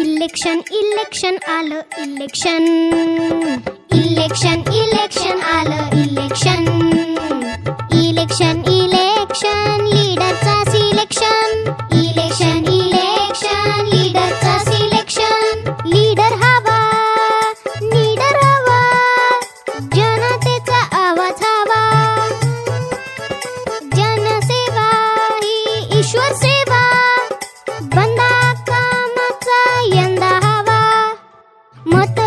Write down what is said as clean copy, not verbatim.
election election आलं election, election election आलं election, election election लीडरचा सिलेक्शन, इलेक्शन इलेक्शन लीडरचा सिलेक्शन, लीडर हवा लीडर हवा, जनतेचा आवाज हवा, जनसेवा ही ईश्वर सेवा, बंदा कामाचा यंदा हवा, मत